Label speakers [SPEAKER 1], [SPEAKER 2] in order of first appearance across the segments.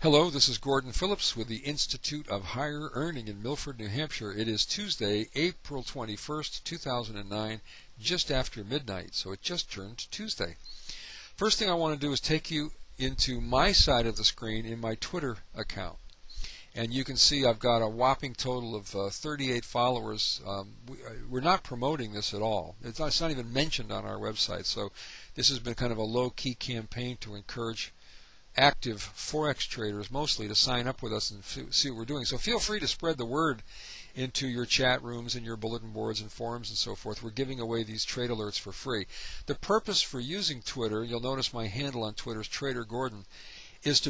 [SPEAKER 1] Hello, this is Gordon Phillips with the Institute of Higher Earning in Milford, New Hampshire. It is Tuesday, April 21st, 2009, just after midnight, so it just turned Tuesday. First thing I want to do is take you into my side of the screen in my Twitter account. And you can see I've got a whopping total of 38 followers. We're not promoting this at all. It's not even mentioned on our website, so this has been kind of a low-key campaign to encourage active Forex traders mostly to sign up with us and see what we're doing. So feel free to spread the word into your chat rooms and your bulletin boards and forums and so forth. We're giving away these trade alerts for free. The purpose for using Twitter, you'll notice my handle on Twitter is Trader Gordon, is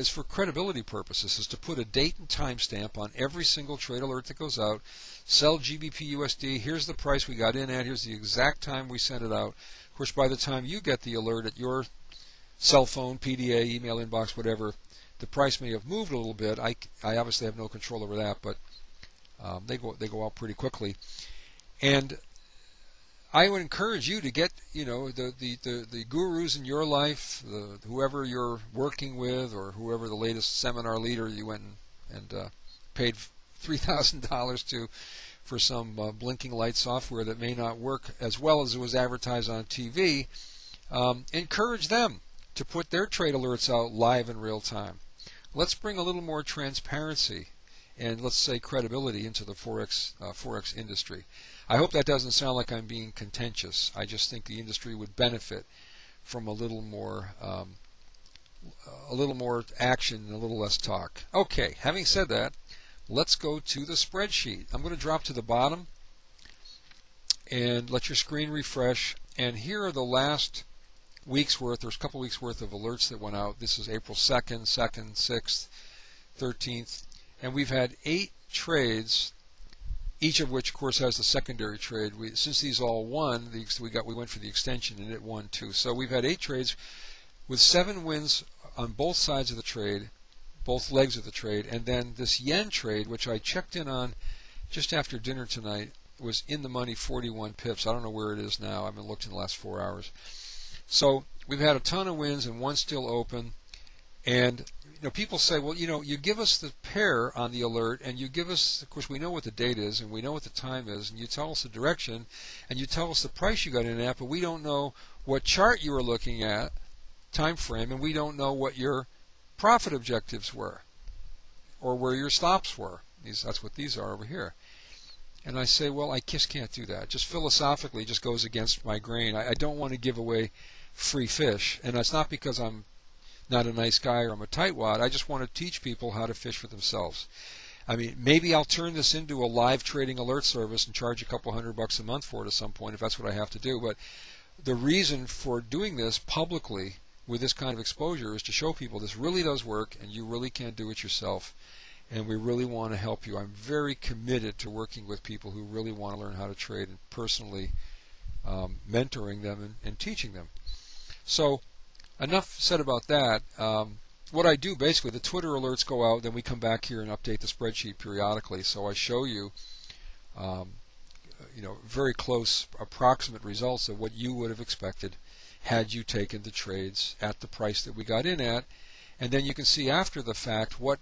[SPEAKER 1] for credibility purposes, is to put a date and timestamp on every single trade alert that goes out. Sell GBP USD, here's the price we got in at, here's the exact time we sent it out. Of course, by the time you get the alert at your cell phone, PDA, email inbox, whatever, the price may have moved a little bit. I obviously have no control over that, but they go out pretty quickly. And I would encourage you to get, the gurus in your life, whoever you're working with, or whoever the latest seminar leader you went and paid $3,000 to for some blinking light software that may not work as well as it was advertised on TV. Encourage them to put their trade alerts out live in real time. Let's bring a little more transparency and, let's say, credibility into the Forex industry. I hope that doesn't sound like I'm being contentious. I just think the industry would benefit from a little more action and a little less talk. Okay, having said that, let's go to the spreadsheet. I'm going to drop to the bottom and let your screen refresh. And here are the last week's worth. There's a couple weeks worth of alerts that went out. This is April 2nd, 6th, 13th, and we've had 8 trades, each of which, of course, has the secondary trade. Since these all won, we went for the extension, and it won too. So we've had 8 trades with 7 wins on both sides of the trade, both legs of the trade, and then this yen trade, which I checked in on just after dinner tonight, was in the money 41 pips. I don't know where it is now. I haven't looked in the last 4 hours. So we've had a ton of wins and one still open. And people say, well, you give us the pair on the alert, and you give us, of course, we know what the date is, and we know what the time is, and you tell us the direction, and you tell us the price you got in at, but we don't know what chart you were looking at, time frame, and we don't know what your profit objectives were, or where your stops were. That's what these are over here. And I say, well, I just can't do that. Just philosophically, it just goes against my grain. I don't want to give away free fish, and it's not because I'm not a nice guy or I'm a tightwad. I just want to teach people how to fish for themselves. I mean, maybe I'll turn this into a live trading alert service and charge a couple $100 a month for it at some point if that's what I have to do. But the reason for doing this publicly with this kind of exposure is to show people this really does work, and you really can't do it yourself. And we really want to help you. I'm very committed to working with people who really want to learn how to trade and personally mentoring them and teaching them. So enough said about that. What I do basically, the Twitter alerts go out, then we come back here and update the spreadsheet periodically. So I show you, very close approximate results of what you would have expected had you taken the trades at the price that we got in at. And then you can see after the fact what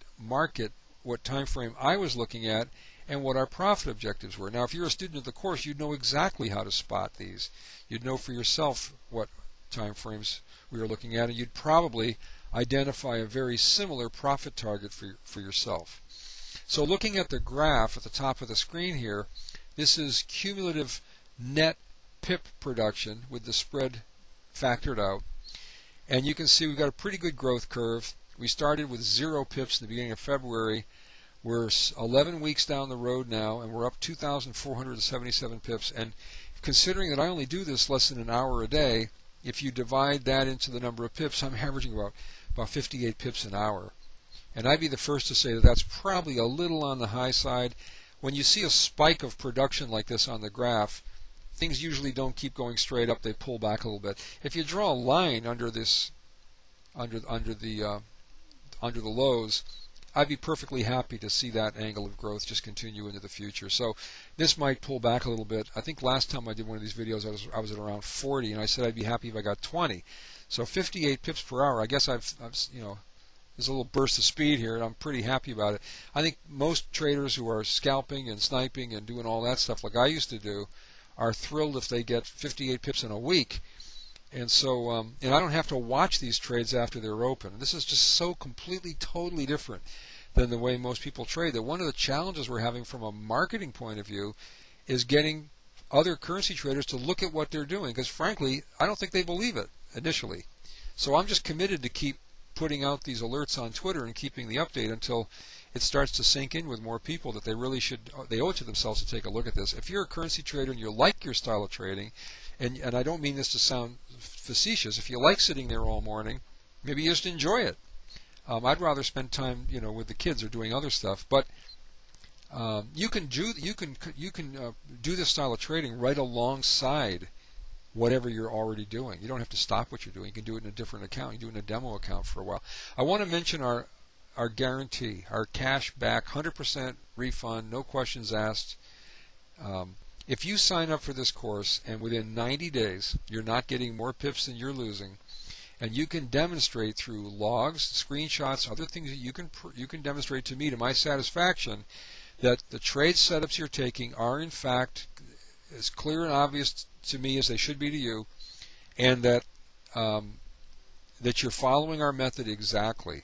[SPEAKER 1] time frame I was looking at and what our profit objectives were. Now, if you're a student of the course, you'd know exactly how to spot these. You'd know for yourself what time frames we were looking at, and you'd probably identify a very similar profit target for yourself. So looking at the graph at the top of the screen here, this is cumulative net pip production with the spread factored out. And you can see we've got a pretty good growth curve. We started with 0 pips in the beginning of February. We're 11 weeks down the road now, and we're up 2,477 pips. And considering that I only do this less than an hour a day, if you divide that into the number of pips, I'm averaging about 58 pips an hour. And I'd be the first to say that that's probably a little on the high side. When you see a spike of production like this on the graph, things usually don't keep going straight up. They pull back a little bit. If you draw a line under this, under the lows, I'd be perfectly happy to see that angle of growth just continue into the future. So this might pull back a little bit. I think last time I did one of these videos, I was at around 40, and I said I'd be happy if I got 20. So 58 pips per hour. I guess I've there's a little burst of speed here, and I'm pretty happy about it. I think most traders who are scalping and sniping and doing all that stuff like I used to do are thrilled if they get 58 pips in a week. And so, and I don't have to watch these trades after they're open. This is just so completely, totally different than the way most people trade, that one of the challenges we're having from a marketing point of view is getting other currency traders to look at what they're doing, because frankly, I don't think they believe it initially. So I'm just committed to keep putting out these alerts on Twitter and keeping the update until it starts to sink in with more people that they really should, they owe it to themselves to take a look at this. If you're a currency trader and you like your style of trading, and I don't mean this to sound facetious, if you like sitting there all morning, maybe you just enjoy it. I'd rather spend time, with the kids or doing other stuff. But you can do this style of trading right alongside whatever you're already doing. You don't have to stop what you're doing. You can do it in a different account. You can do it in a demo account for a while. I want to mention our guarantee, our cash back, 100% refund, no questions asked. If you sign up for this course and within 90 days you're not getting more pips than you're losing, and you can demonstrate through logs, screenshots, other things that you can demonstrate to me, to my satisfaction, that the trade setups you're taking are in fact as clear and obvious to me as they should be to you, and that that you're following our method exactly,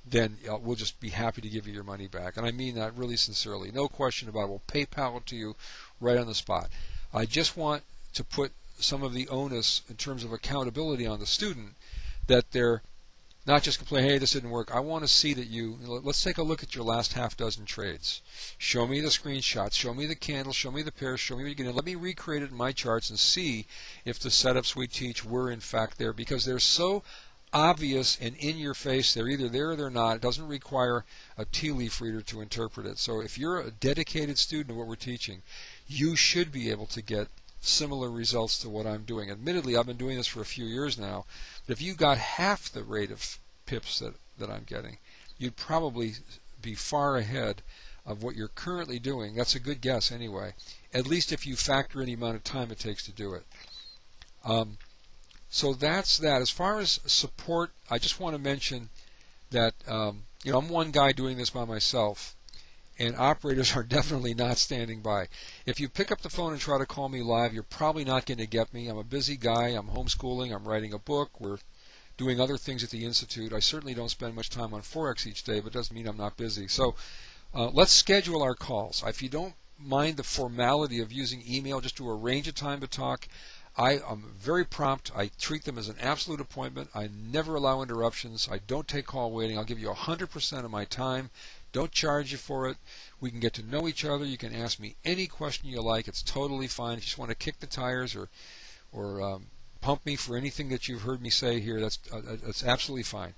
[SPEAKER 1] then we'll just be happy to give you your money back. And I mean that really sincerely. No question about it. We'll PayPal it to you right on the spot. I just want to put some of the onus in terms of accountability on the student, that they're not just complain, hey, this didn't work. I want to see that let's take a look at your last half dozen trades. Show me the screenshots, show me the candles, show me the pairs, show me what you can do. Let me recreate it in my charts and see if the setups we teach were in fact there, because they're so obvious and in your face. They're either there or they're not. It doesn't require a tea leaf reader to interpret it. So if you're a dedicated student of what we're teaching, you should be able to get similar results to what I'm doing. Admittedly, I've been doing this for a few years now, but if you got half the rate of pips that I'm getting, you'd probably be far ahead of what you're currently doing. That's a good guess anyway, at least if you factor in the amount of time it takes to do it. So that's that. As far as support, I just want to mention that I'm one guy doing this by myself, and operators are definitely not standing by. If you pick up the phone and try to call me live, you're probably not going to get me. I'm a busy guy. I'm homeschooling. I'm writing a book. We're doing other things at the Institute. I certainly don't spend much time on Forex each day, but it doesn't mean I'm not busy. So let's schedule our calls. If you don't mind the formality of using email just to arrange a time to talk, I am very prompt. I treat them as an absolute appointment. I never allow interruptions. I don't take call waiting. I'll give you 100% of my time. Don't charge you for it. We can get to know each other. You can ask me any question you like. It's totally fine. If you just want to kick the tires or pump me for anything that you've heard me say here, that's absolutely fine.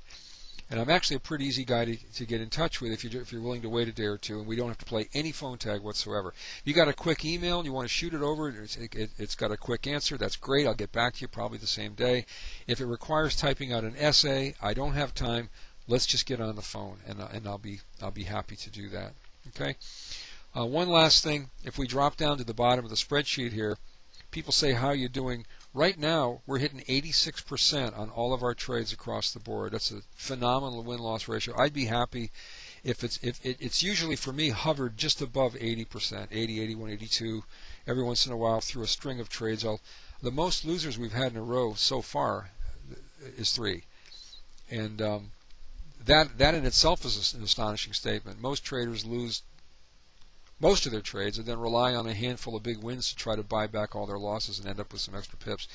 [SPEAKER 1] And I'm actually a pretty easy guy to get in touch with if you're willing to wait a day or two, and we don't have to play any phone tag whatsoever. If you got a quick email and you want to shoot it over, it's got a quick answer, that's great. I'll get back to you probably the same day. If it requires typing out an essay, I don't have time. Let's just get on the phone, and I'll be happy to do that. Okay. One last thing. If we drop down to the bottom of the spreadsheet here, people say, how are you doing? Right now, we're hitting 86% on all of our trades across the board. That's a phenomenal win-loss ratio. I'd be happy if it's usually, for me, hovered just above 80%, 80, 81, 82, every once in a while through a string of trades. The most losers we've had in a row so far is 3. And that in itself is an astonishing statement. Most traders lose most of their trades and then rely on a handful of big wins to try to buy back all their losses and end up with some extra pips.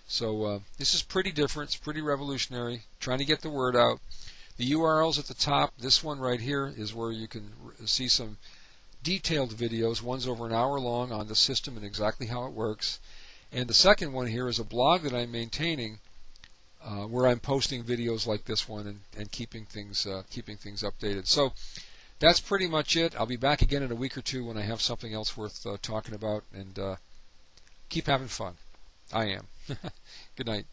[SPEAKER 1] So this is pretty different. It's pretty revolutionary. Trying to get the word out. The URLs at the top, this one right here is where you can see some detailed videos. One's over an hour long on the system and exactly how it works. And the second one here is a blog that I'm maintaining where I'm posting videos like this one and keeping things updated. So that's pretty much it. I'll be back again in a week or two when I have something else worth talking about, and keep having fun. I am. Good night.